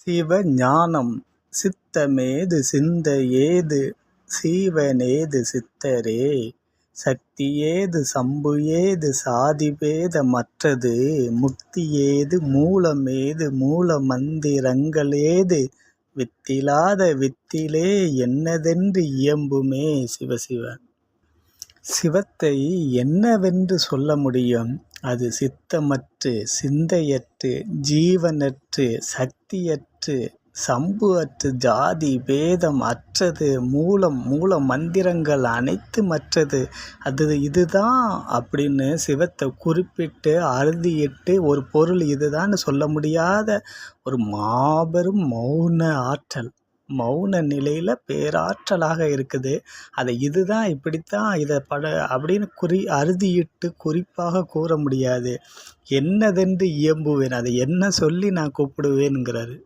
சிவஞானம் சித்தமேது சிந்தையேது சீவனேது சித்தரே சக்தியேது சம்புஏது சாதிபேத மற்றது முக்தியேது மூலமேது மூல மந்திரங்களேது வித்திலாத வித்திலே என்னதென்று இயம்புமே. சிவசிவ சிவத்தை என்னவென்று சொல்ல முடியும்? அது சித்தமற்று சிந்தையற்று ஜீவனற்று சக்தியற்று சம்பு அற்று ஜாதி பேதம் அற்றது மூல மந்திரங்கள் அனைத்தும் அற்றது. இதுதான் அப்படின்னு சிவத்தை குறிப்பிட்டு அறுதியிட்டு ஒரு பொருள் இதுதான் சொல்ல முடியாத ஒரு மாபெரும் மௌன ஆற்றல், மௌன நிலையில் பேராற்றலாக இருக்குது. அதை இதுதான் இப்படித்தான் இதை அப்படின்னு அறுதியிட்டு குறிப்பாக கூற முடியாது. என்னதென்று இயம்புவேன், அதை என்ன சொல்லி நான் கூப்பிடுவேன்கிறாரு.